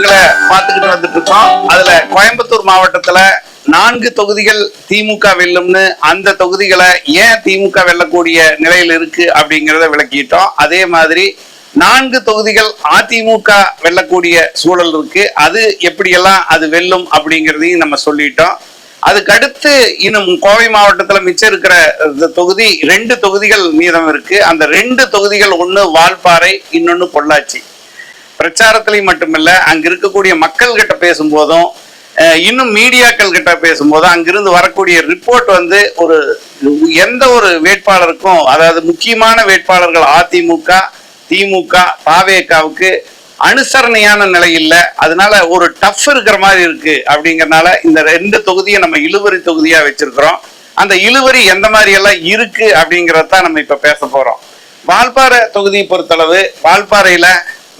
வாய்ப்புகளை பார்த்துக்கிட்டு வந்துட்டு இருக்கோம். அதுல கோயம்புத்தூர் மாவட்டத்துல 4 தொகுதிகள் திமுக வெல்லும்னு, அந்த தொகுதிகளை ஏன் திமுக வெல்லக்கூடிய நிலையில் இருக்கு அப்படிங்கிறத விளக்கிட்டோம். அதே மாதிரி 4 தொகுதிகள் அதிமுக வெல்லக்கூடிய சூழல் இருக்கு. அது எப்படியெல்லாம் அது வெல்லும் அப்படிங்கிறதையும் நம்ம சொல்லிட்டோம். அதுக்கடுத்து இன்னும் கோவை மாவட்டத்துல மிச்சம் இருக்கிற தொகுதி 2 தொகுதிகள் மீதம் இருக்கு. அந்த 2 தொகுதிகள், ஒண்ணு வால்பாறை, இன்னொன்னு பொள்ளாச்சி. பிரச்சாரத்திலையும் மட்டுமில்ல, அங்க இருக்கக்கூடிய மக்கள் கிட்ட பேசும்போதும் இன்னும் மீடியாக்கள் கிட்ட பேசும்போதும் அங்கிருந்து வரக்கூடிய ரிப்போர்ட் ஒரு எந்த ஒரு வேட்பாளருக்கும், அதாவது முக்கியமான வேட்பாளர்கள் அதிமுக, திமுக, தாவேகாவுக்கு அனுசரணையான நிலை இல்ல. அதனால ஒரு டஃப் இருக்கிற மாதிரி இருக்கு. அப்படிங்கறதுனால இந்த 2 தொகுதியை நம்ம இழுவரி தொகுதியா வச்சிருக்கிறோம். அந்த இழுவரி எந்த மாதிரி எல்லாம் இருக்கு அப்படிங்கறத நம்ம இப்ப பேச போறோம். வால்பாறை தொகுதியை பொறுத்தளவு, வால்பாறையில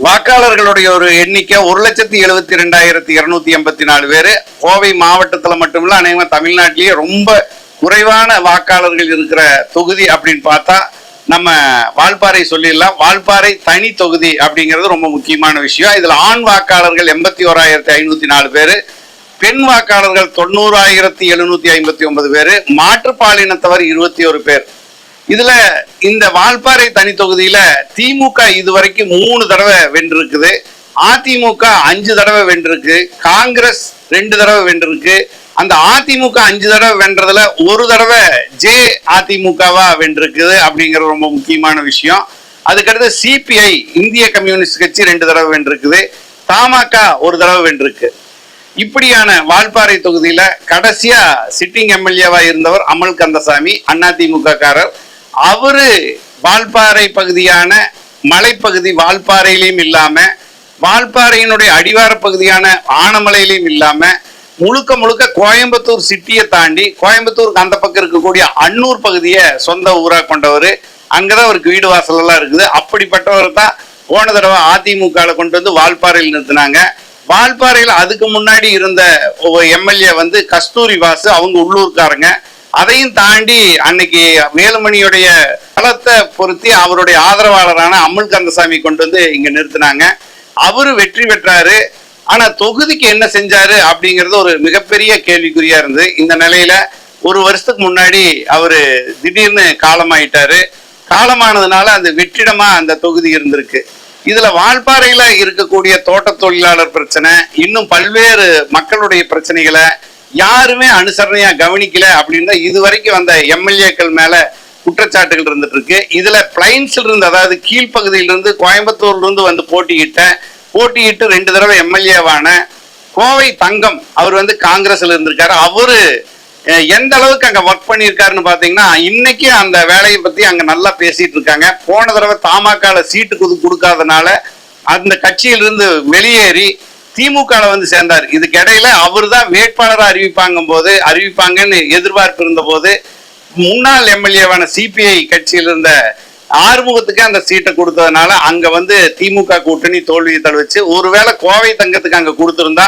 வாக்காளர்களுடைய ஒரு எண்ணிக்கை 1,72,284 பேரு. கோவை மாவட்டத்துல மட்டுமில்ல, அநேகமா தமிழ்நாட்டிலேயே ரொம்ப குறைவான வாக்காளர்கள் இருக்கிற தொகுதி அப்படின்னு பார்த்தா நம்ம வால்பாறை சொல்லிடலாம். வால்பாறை தனி தொகுதி அப்படிங்கிறது ரொம்ப முக்கியமான விஷயம். இதுல ஆண் வாக்காளர்கள் 81,504 பேரு, பெண் வாக்காளர்கள் 90,759 பேரு, மாற்றுப்பாலினத்தவர் 21 பேர். இதுல இந்த வால்பாறை தனி தொகுதியில திமுக இதுவரைக்கும் 3 தடவை வென்றிருக்குது, அதிமுக 5 தடவை வென்றிருக்கு, காங்கிரஸ் 2 தடவை வென்றிருக்கு. அந்த அதிமுக 5 தடவை வென்றதுல 1 தடவை ஜே அதிமுகவா வென்றிருக்குது அப்படிங்கிறது ரொம்ப முக்கியமான விஷயம். அதுக்கடுத்து சிபிஐ, இந்திய கம்யூனிஸ்ட் கட்சி 2 தடவை வென்றிருக்குது, தமாக 1 தடவை வென்றிருக்கு. இப்படியான வால்பாறை தொகுதியில கடைசியா சிட்டிங் எம்எல்ஏவா இருந்தவர் அமல் கந்தசாமி, அதிமுக காரர். அவரு வால்பாறை பகுதியான மலைப்பகுதி வால்பாறையிலையும் இல்லாம, வால்பாறையினுடைய அடிவார பகுதியான ஆனமலையிலையும் இல்லாம, முழுக்க முழுக்க கோயம்புத்தூர் சிட்டியை தாண்டி கோயம்புத்தூருக்கு அந்த பக்கம் இருக்கக்கூடிய அன்னூர் பகுதியை சொந்த ஊரா கொண்டவர். அங்கதான் அவருக்கு வீடு வாசல் எல்லாம் இருக்குது. அப்படிப்பட்டவர் தான் போன தடவை அதிமுக கொண்டு வந்து வால்பாறையில் நிறுத்தினாங்க. வால்பாறையில் அதுக்கு முன்னாடி இருந்த எம்எல்ஏ கஸ்தூரி வாசு, அவங்க உள்ளூர்காரங்க. அதையும் தாண்டி அன்னைக்கு வேலுமணியுடைய பலத்தை பொருத்தி அவருடைய ஆதரவாளரான அமுல் கந்தசாமி கொண்டு வந்து இங்க நிறுத்தினாங்க. அவரு வெற்றி பெற்றாரு. ஆனா தொகுதிக்கு என்ன செஞ்சாரு அப்படிங்கிறது ஒரு மிகப்பெரிய கேள்விக்குறியா இருந்து, இந்த நிலையில 1 வருஷத்துக்கு முன்னாடி அவரு திடீர்னு காலமாயிட்டாரு. காலமானதுனால அந்த வெற்றிடமா அந்த தொகுதி இருந்திருக்கு. இதுல வால்பாறையில இருக்கக்கூடிய தோட்ட தொழிலாளர் பிரச்சனை, இன்னும் பல்வேறு மக்களுடைய பிரச்சனைகளை யாருமே அனுசரணையா கவனிக்கல அப்படின்னு இதுவரைக்கும் வந்த எம்எல்ஏக்கள் மேல குற்றச்சாட்டுகள் இருந்துட்டு இருக்கு. இதுல பிளைன்ஸ்ல இருந்து, அதாவது கீழ்ப்பகுதியிலிருந்து கோயம்புத்தூர்ல இருந்து போட்டியிட்டு 2 தடவை எம்எல்ஏவான கோவை தங்கம், அவர் காங்கிரஸ்ல இருந்திருக்காரு. அவரு எந்த அளவுக்கு அங்க ஒர்க் பண்ணியிருக்காருன்னு பாத்தீங்கன்னா, இன்னைக்கு அந்த வேலையை பத்தி அங்க நல்லா பேசிட்டு இருக்காங்க. போன தடவை தமாக சீட்டு கொடுக்காதனால அந்த கட்சியிலிருந்து வெளியேறி திமுக சேர்ந்தார். இதுக்கு இடையில அவர் தான் வேட்பாளராக அறிவிப்பாங்கன்னு எதிர்பார்ப்பு இருந்த போது, முன்னாள் எம்எல்ஏவான சிபிஐ கட்சியில் இருந்த ஆறுமுகத்துக்கு அந்த சீட்டை கொடுத்ததுனால அங்க திமுக கூட்டணி தோல்வியை தழுவிச்சு. ஒருவேளை கோவை தங்கத்துக்கு அங்க கொடுத்திருந்தா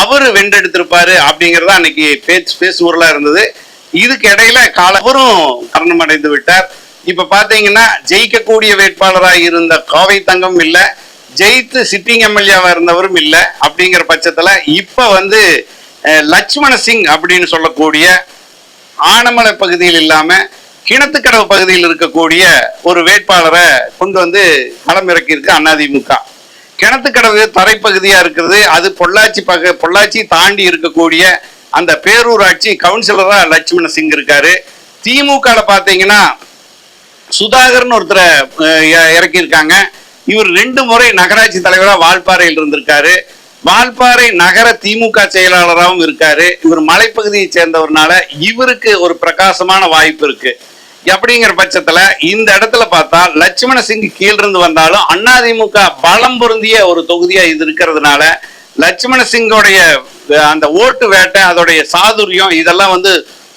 அவரு வென்றெடுத்திருப்பாரு அப்படிங்கறத அன்னைக்கு பேசுவூர்ல இருந்தது. இதுக்கு இடையில அவரும் மரணம் அடைந்து விட்டார். இப்ப பாத்தீங்கன்னா ஜெயிக்கக்கூடிய வேட்பாளராக இருந்த கோவை தங்கம் இல்ல, ஜெயித்து சிட்டிங் எம்எல்ஏவா இருந்தவரும் இல்ல. அப்படிங்கிற பட்சத்துல இப்ப லட்சுமண சிங் அப்படின்னு சொல்லக்கூடிய ஆனமலை பகுதியில் இல்லாம கிணத்துக்கடவு பகுதியில் இருக்கக்கூடிய ஒரு வேட்பாளரை கொண்டு களமிறக்கி இருக்கு அதிமுக. கிணத்துக்கடவு தரைப்பகுதியா இருக்கிறது. அது பொள்ளாச்சி தாண்டி இருக்கக்கூடிய அந்த பேரூராட்சி கவுன்சிலரா லட்சுமண சிங் இருக்காரு. திமுக பாத்தீங்கன்னா சுதாகர்னு ஒருத்தரை இறக்கியிருக்காங்க. இவர் 2 முறை நகராட்சி தலைவரா வால்பாறையில் இருந்திருக்காரு. வால்பாறை நகர திமுக செயலாளராகவும் இருக்காரு. இவர் மலைப்பகுதியை சேர்ந்தவர்னால இவருக்கு ஒரு பிரகாசமான வாய்ப்பு இருக்கு. அப்படிங்கிற பட்சத்துல இந்த இடத்துல பார்த்தா லட்சுமண சிங் கீழிருந்து வந்தாலும் அதிமுக பலம் பொருந்திய ஒரு தொகுதியா இது இருக்கிறதுனால லட்சுமண சிங்கோடைய அந்த ஓட்டு வேட்டை, அதோடைய சாதுரியம், இதெல்லாம்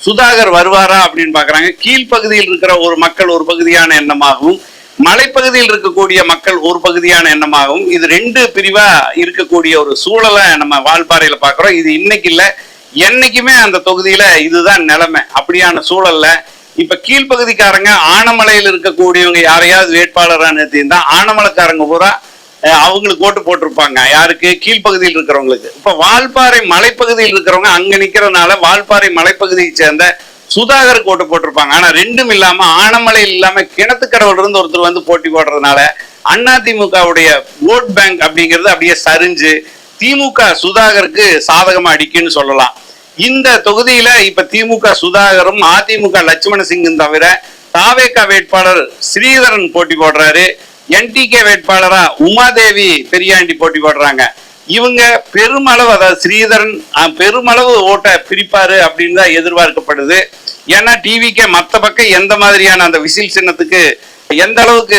சுதாகர் வருவாரா அப்படின்னு பாக்குறாங்க. கீழ்ப்பகுதியில் இருக்கிற ஒரு மக்கள் ஒரு பகுதியான எண்ணமாகவும், மலைப்பகுதியில் இருக்கக்கூடிய மக்கள் ஒரு பகுதியான எண்ணமாகவும், இது 2 பிரிவா இருக்கக்கூடிய ஒரு சூழலை நம்ம வால்பாறையில பாக்குறோம். இது இன்னைக்கு இல்ல, என்னைக்குமே அந்த தொகுதியில இதுதான் நிலைமை. அப்படியான சூழல்ல இப்ப கீழ்ப்பகுதிக்காரங்க ஆனமலையில் இருக்கக்கூடியவங்க யாரையாவது வேட்பாளராக நிறுத்தியிருந்தா ஆனமலைக்காரங்க பூரா அவங்களுக்கு ஓட்டு போட்டிருப்பாங்க. யாருக்கு? கீழ்ப்பகுதியில் இருக்கிறவங்களுக்கு. இப்ப வால்பாறை மலைப்பகுதியில் இருக்கிறவங்க அங்க நிக்கிறதுனால வால்பாறை மலைப்பகுதியை சேர்ந்த சுதாகருக்கு ஓட்டு போட்டிருப்பாங்க. ஆனா ரெண்டும் இல்லாம ஆனமலையில் இல்லாம கிணத்துக்கடவுல இருந்து ஒருத்தர் வந்து போட்டி போடுறதுனால அதிமுகவுடைய ஓட் பேங்க் அப்படிங்கிறது அப்படியே சரிஞ்சு திமுக சுதாகருக்கு சாதகமா அடிக்குன்னு சொல்லலாம். இந்த தொகுதியில இப்ப திமுக சுதாகரும் அதிமுக லட்சுமண சிங்கும் தவிர தாவேகா வேட்பாளர் ஸ்ரீதரன் போட்டி போடுறாரு. என்டிகே வேட்பாளரா உமாதேவி பெரியாண்டி போட்டி போடுறாங்க. இவங்க பெருமளவு, அதாவது ஸ்ரீதரன் பெருமளவு ஓட்டை பிரிப்பாரு அப்படின்னு தான் எதிர்பார்க்கப்படுது. ஏன்னா டிவிக்கே மற்ற பக்கம் எந்த மாதிரியான அந்த விசில் சின்னத்துக்கு எந்த அளவுக்கு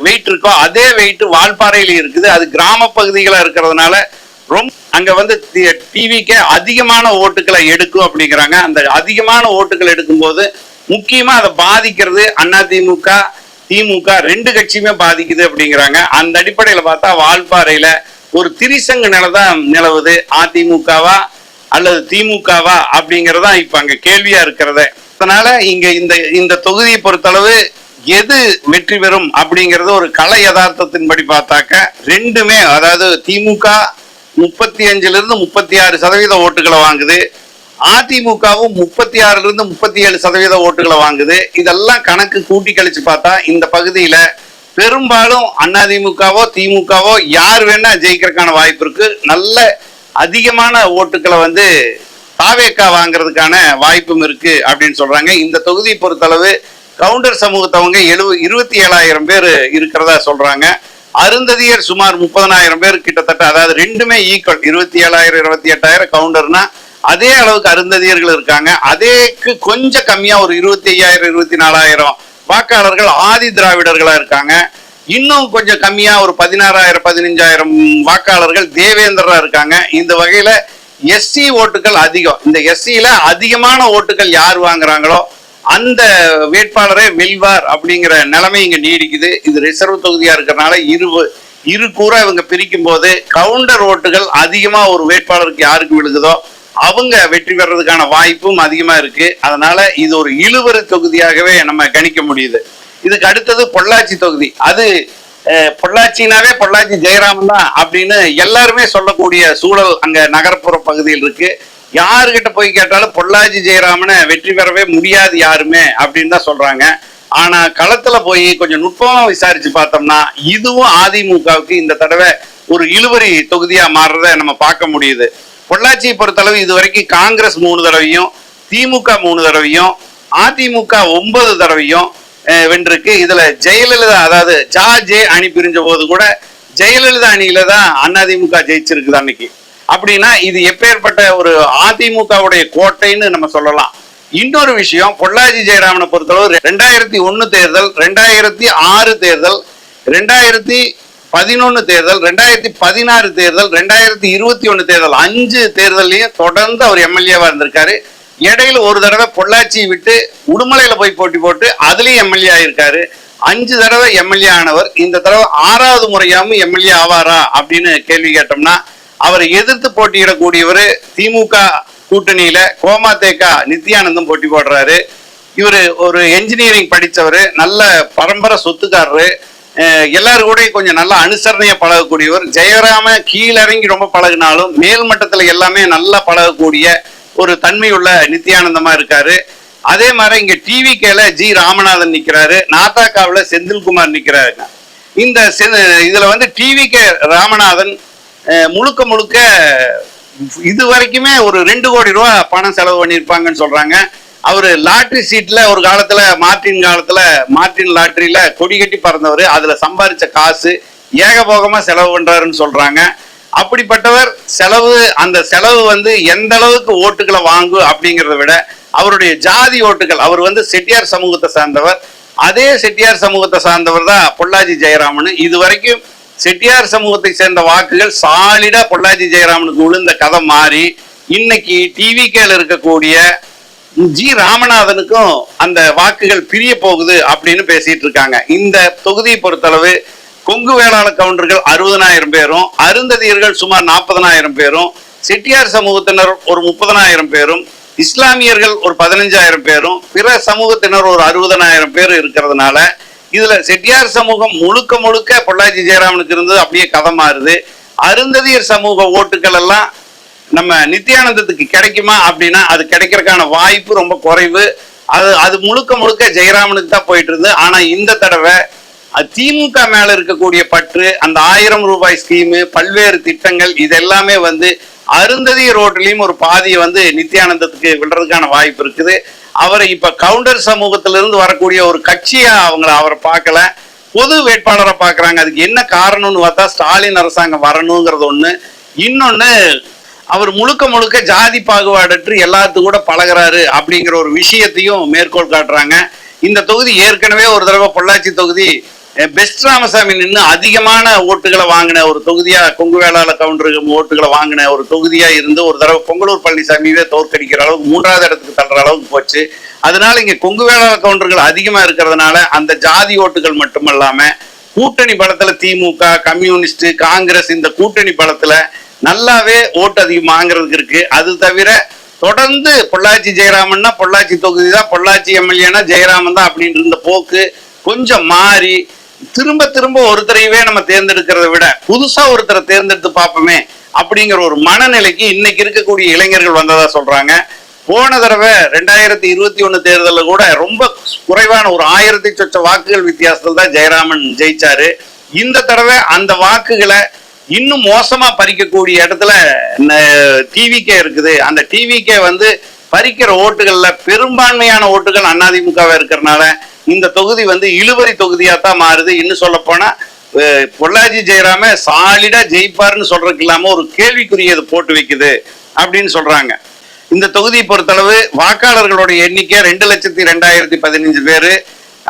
வெயிட் இருக்கோ அதே வெயிட் வால்பாறையில இருக்குது. அது கிராம பகுதிகளா இருக்கிறதுனால ரொம்ப அங்க வந்து டிவிக்கே அதிகமான ஓட்டுகளை எடுக்கும் அப்படிங்கிறாங்க. அந்த அதிகமான ஓட்டுகள் எடுக்கும் போது முக்கியமா அதை பாதிக்கிறது அதிமுக திமுக ரெண்டு கட்சியுமே பாதிக்குது அப்படிங்கிறாங்க. அந்த அடிப்படையில பார்த்தா வால்பாறையில ஒரு திரிசங்கு நிலைதான் நிலவுது. அதிமுகவா அல்லது திமுகவா அப்படிங்கறதா இப்ப அங்க கேள்வியா இருக்கிறத. அதனால இங்க இந்த தொகுதியை பொறுத்தளவு எது வெற்றி பெறும் அப்படிங்கறது ஒரு கலை யதார்த்தத்தின்படி பார்த்தாக்க ரெண்டுமே, அதாவது திமுக 35% 36% ஓட்டுகளை வாங்குது, அதிமுகவும் 36% 37% ஓட்டுகளை வாங்குது. இதெல்லாம் கணக்கு கூட்டி கழிச்சு பார்த்தா இந்த பகுதியில பெரும்பாலும் அதிமுகவோ திமுகவோ யார் வேணா ஜெயிக்கிறதுக்கான வாய்ப்பு இருக்கு. நல்ல அதிகமான ஓட்டுகளை வந்து தாவேகா வாங்குறதுக்கான வாய்ப்பும் இருக்கு அப்படின்னு சொல்றாங்க. இந்த தொகுதியை பொறுத்தளவு கவுண்டர் சமூகத்தவங்க 27,000 பேர் இருக்கிறதா சொல்றாங்க. அருந்ததியர் சுமார் 30,000 பேர் கிட்டத்தட்ட, அதாவது ரெண்டுமே ஈக்குவல். 27,000 28,000 கவுண்டர்னா அதே அளவுக்கு அருந்ததியர்கள் இருக்காங்க. அதேக்கு கொஞ்சம் கம்மியா ஒரு 25,000 24,000 வாக்காளர்கள் ஆதி திராவிடர்களா இருக்காங்க. இன்னும் கொஞ்சம் கம்மியா ஒரு 16,000 15,000 வாக்காளர்கள் தேவேந்திரா இருக்காங்க. இந்த வகையில எஸ்சி ஓட்டுகள் அதிகம். இந்த எஸ்சியில அதிகமான ஓட்டுகள் யார் வாங்குறாங்களோ அந்த வேட்பாளரே வெல்வார் அப்படிங்கிற நிலைமை இங்க நீடிக்குது. இது ரிசர்வ் தொகுதியா இருக்கிறதுனால இரு கூற இவங்க பிரிக்கும் போது கவுண்டர் ஓட்டுகள் அதிகமா ஒரு வேட்பாளருக்கு யாருக்கு விழுகுதோ அவங்க வெற்றி பெறதுக்கான வாய்ப்பும் அதிகமா இருக்கு. அதனால இது ஒரு இழுவரி தொகுதியாகவே நம்ம கணிக்க முடியுது. இதுக்கு அடுத்தது பொள்ளாச்சி தொகுதி. அது பொள்ளாச்சினாவே பொள்ளாச்சி ஜெயராமன் தான் அப்படின்னு எல்லாருமே சொல்லக்கூடிய சூழல் அங்க நகர்ப்புற பகுதியில் இருக்கு. யாருகிட்ட போய் கேட்டாலும் பொள்ளாச்சி ஜெயராமனை வெற்றி பெறவே முடியாது யாருமே அப்படின்னு தான் சொல்றாங்க. ஆனா களத்துல போய் கொஞ்சம் நுட்பமா விசாரிச்சு பார்த்தோம்னா இதுவும் அதிமுகவுக்கு இந்த தடவை ஒரு இழுவரி தொகுதியா மாறுறத நம்ம பார்க்க முடியுது. பொள்ளாச்சியை பொறுத்தளவு இது வரைக்கும் காங்கிரஸ் 3 தடவையும் திமுக 3 தடவையும் அதிமுக 9 தடவையும் வென்றிருக்கு. இதுல ஜெயலலிதா, அதாவது ஜே அணி பிரிஞ்ச போது கூட ஜெயலலிதா அணியில தான் அதிமுக ஜெயிச்சிருக்குது அன்னைக்கு. அப்படின்னா இது எப்பேற்பட்ட ஒரு அதிமுகவுடைய கோட்டைன்னு நம்ம சொல்லலாம். இன்னொரு விஷயம், பொள்ளாச்சி ஜெயராமனை பொறுத்தளவு 2001 தேர்தல், 2006 தேர்தல், 2011 தேர்தல், 2016 தேர்தல், 2021 தேர்தல் 5 தேர்தலையும் தொடர்ந்து அவர் எம்எல்ஏவா இருந்திருக்காரு. இடையில ஒரு தடவை பொள்ளாச்சியை விட்டு உடுமலையில போய் போட்டி போட்டு அதுலயும் எம்எல்ஏ ஆயிருக்காரு. 5 தடவை எம்எல்ஏ ஆனவர் இந்த தடவை 6வது முறையாவும் எம்எல்ஏ ஆவாரா அப்படின்னு கேள்வி கேட்டோம்னா அவரை எதிர்த்து போட்டியிடக்கூடியவர் திமுக கூட்டணியில கோமாதேகா நித்யானந்தம் போட்டி போடுறாரு. இவரு ஒரு என்ஜினியரிங் படித்தவர், நல்ல பரம்பரை சொத்துக்காரரு, எல்லாரும் கூட கொஞ்சம் நல்லா அனுசரணையா பழகக்கூடியவர். ஜெயராம கீழிறங்கி ரொம்ப பழகினாலும் மேல் மட்டத்துல எல்லாமே நல்லா பழகக்கூடிய ஒரு தன்மையுள்ள நித்யானந்தமா இருக்காரு. அதே மாதிரி இங்க டிவிகேல ராமநாதன் நிக்கிறாரு, நாதாக்காவில செந்தில்குமார் நிக்கிறாருங்க. இந்த இதுல வந்து டிவிகே ராமநாதன் முழுக்க முழுக்க இது வரைக்குமே ஒரு 2 கோடி ரூபாய் பணம் செலவு பண்ணியிருப்பாங்கன்னு சொல்றாங்க. அவரு லாட்ரி சீட்ல ஒரு காலத்துல மார்டின் லாட்டரியில கொடி கட்டி பறந்தவர். அதுல சம்பாதிச்ச காசு ஏகபோகமா செலவு பண்றாருன்னு சொல்றாங்க. அப்படிப்பட்டவர் அந்த செலவு வந்து எந்த அளவுக்கு ஓட்டுகளை வாங்கும் அப்படிங்கிறத விட அவருடைய ஜாதி ஓட்டுகள், அவர் வந்து செட்டியார் சமூகத்தை சார்ந்தவர். அதே செட்டியார் சமூகத்தை சார்ந்தவர் தான் பொள்ளாச்சி ஜெயராமன். இது வரைக்கும் செட்டியார் சமூகத்தை சேர்ந்த வாக்குகள் சாலிடா பொள்ளாச்சி ஜெயராமனுக்கு விழுந்த கதை மாறி இன்னைக்கு டிவிகேல இருக்கக்கூடிய ராமநாதனுக்கும் அந்த வாக்குகள் பிரிய போகுது அப்படின்னு பேசிட்டு இருக்காங்க. இந்த தொகுதியை பொறுத்தளவு கொங்கு வேளாள கவுண்டர்கள் 60,000 பேரும், அருந்ததியர்கள் சுமார் 40,000 பேரும், செட்டியார் சமூகத்தினர் ஒரு 30,000 பேரும், இஸ்லாமியர்கள் ஒரு 15,000 பேரும், பிற சமூகத்தினர் ஒரு 60,000 பேர் இருக்கிறதுனால இதுல செட்டியார் சமூகம் முழுக்க முழுக்க பொள்ளாச்சி ஜெயராமனுக்கு இருந்தது, அப்படியே கதை மாறுது. அருந்ததியர் சமூக ஓட்டுகள் எல்லாம் நம்ம நித்யானந்தத்துக்கு கிடைக்குமா அப்படின்னா அது கிடைக்கிறதுக்கான வாய்ப்பு ரொம்ப குறைவு. அது முழுக்க முழுக்க ஜெயராமனுக்கு தான் போயிட்டு இருந்து. ஆனா இந்த தடவை திமுக மேல இருக்கக்கூடிய பற்று, அந்த 1000 ரூபாய் ஸ்கீமு, பல்வேறு திட்டங்கள், இது எல்லாமே வந்து அருந்ததியர் ஓட்டுலயும் ஒரு பாதியை வந்து நித்யானந்தத்துக்கு விடுறதுக்கான வாய்ப்பு இருக்குது. அவரை இப்ப கவுண்டர் சமூகத்திலிருந்து வரக்கூடிய ஒரு கட்சியா அவரை பார்க்கல, பொது வேட்பாளரை பார்க்கறாங்க. அதுக்கு என்ன காரணம்னு பார்த்தா ஸ்டாலின் அரசாங்கம் வரணுங்கிறது ஒண்ணு. இன்னொன்னு, அவர் முழுக்க முழுக்க ஜாதி பாகுபாடற்று எல்லாத்து கூட பழகிறாரு அப்படிங்கிற ஒரு விஷயத்தையும் மேற்கோள் காட்டுறாங்க. இந்த தொகுதி ஏற்கனவே ஒரு தடவை பொள்ளாச்சி தொகுதி பெஸ்ட் ராமசாமி நின்று அதிகமான ஓட்டுகளை வாங்கின ஒரு தொகுதியா, கொங்கு வேளாள கவுண்டர் ஓட்டுகளை வாங்கின ஒரு தொகுதியா இருந்து ஒரு தடவை பொங்கலூர் பழனிசாமியே தோற்கடிக்கிற அளவுக்கு 3வது இடத்துக்கு தள்ளுற அளவுக்கு போச்சு. அதனால இங்க கொங்கு வேளாள கவுண்டர்கள் அதிகமா இருக்கிறதுனால அந்த ஜாதி ஓட்டுகள் மட்டுமல்லாம கூட்டணி பலத்துல திமுக, கம்யூனிஸ்ட், காங்கிரஸ் இந்த கூட்டணி பலத்துல நல்லாவே ஓட்டு அதிகமாங்கிறதுக்கு இருக்கு. அது தவிர தொடர்ந்து பொள்ளாச்சி ஜெயராமன்னா பொள்ளாச்சி தொகுதி தான், பொள்ளாச்சி எம்எல்ஏனா ஜெயராமன் தான் அப்படின்னு இருந்த போக்கு கொஞ்சம் மாறி திரும்ப திரும்ப ஒருத்தரையவே நம்ம தேர்ந்தெடுக்கிறத விட புதுசா ஒருத்தரை தேர்ந்தெடுத்து பார்ப்போமே அப்படிங்கிற ஒரு மனநிலைக்கு இன்னைக்கு இருக்கக்கூடிய இளைஞர்கள் வந்ததா சொல்றாங்க. போன தடவை 2021 தேர்தலில் கூட ரொம்ப குறைவான ஒரு 1000 சொச்ச வாக்குகள் வித்தியாசத்தில் தான் ஜெயராமன் ஜெயிச்சாரு. இந்த தடவை அந்த வாக்குகளை இன்னும் மோசமா பறிக்கக்கூடிய இடத்துல டிவிகே இருக்குது. அந்த டிவிகே வந்து பறிக்கிற ஓட்டுகள்ல பெரும்பான்மையான ஓட்டுகள் அதிமுகவா இருக்கிறதுனால இந்த தொகுதி வந்து இழுபறி தொகுதியா தான் மாறுது. இன்னும் சொல்ல போனா பொள்ளாச்சி ஜெயராம சாலிடா ஜெயிப்பாருன்னு சொல்றதுக்கு இல்லாம ஒரு கேள்விக்குரியது போட்டு வைக்குது அப்படின்னு சொல்றாங்க. இந்த தொகுதியை பொறுத்தளவு வாக்காளர்களுடைய எண்ணிக்கை 2,02,015 பேரு.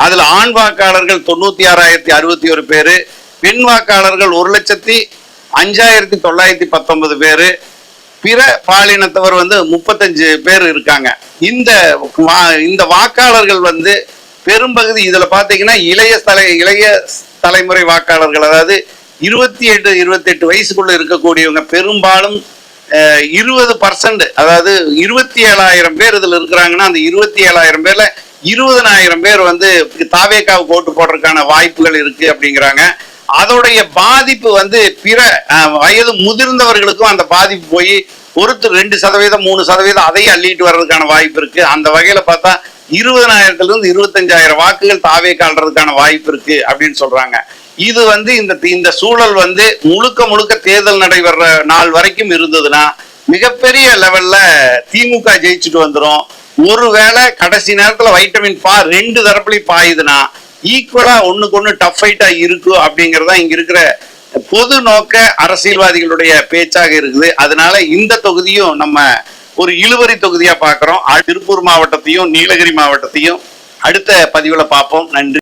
அதுல ஆண் வாக்காளர்கள் 96,061 பேரு, பெண் வாக்காளர்கள் 1,05,919 பேரு, பிற பாலினத்தவர் வந்து 35 பேர் இருக்காங்க. இந்த வாக்காளர்கள் வந்து பெரும்பகுதி இதுல பாத்தீங்கன்னா இளைய தலைமுறை வாக்காளர்கள், அதாவது 27 வயசுக்குள்ள இருக்கக்கூடியவங்க பெரும்பாலும் 20%, அதாவது 27,000 பேர் இதுல இருக்கிறாங்கன்னா அந்த 27,000 பேர்ல 20,000 பேர் வந்து தாவேக்காவுக்கு ஓட்டு போடுறதுக்கான வாய்ப்புகள் இருக்கு அப்படிங்கிறாங்க. அதோடைய பாதிப்பு வந்து பிற வயது முதிர்ந்தவர்களுக்கும் அந்த பாதிப்பு போய் ஒருத்தர் 2%, 3% அதையும் அள்ளிட்டு வர்றதுக்கான வாய்ப்பு இருக்கு. அந்த வகையில பார்த்தா 20,000 25,000 வாக்குகள் தாவேக்கா ஆள்றதுக்கான வாய்ப்பு இருக்கு அப்படின்னு சொல்றாங்க. இது வந்து இந்த சூழல் வந்து முழுக்க தேர்தல் நடைபெற நாள் வரைக்கும் இருந்ததுன்னா மிகப்பெரிய லெவல்ல திமுக ஜெயிச்சுட்டு வந்துடும். ஒருவேளை கடைசி நேரத்துல வைட்டமின் பா 2 தரப்புலையும் பாயுதுன்னா ஈக்குவலா ஒண்ணுக்கு ஒண்ணு டஃப் ஃபைட்டா இருக்கும் அப்படிங்கறதா இங்க இருக்கிற பொது நோக்க அரசியல்வாதிகளுடைய பேச்சாக இருக்குது. அதனால இந்த தொகுதியும் நம்ம ஒரு இழுபறி தொகுதியா பாக்குறோம். திருப்பூர் மாவட்டத்தையும் நீலகிரி மாவட்டத்தையும் அடுத்த பதிவுல பார்ப்போம். நன்றி.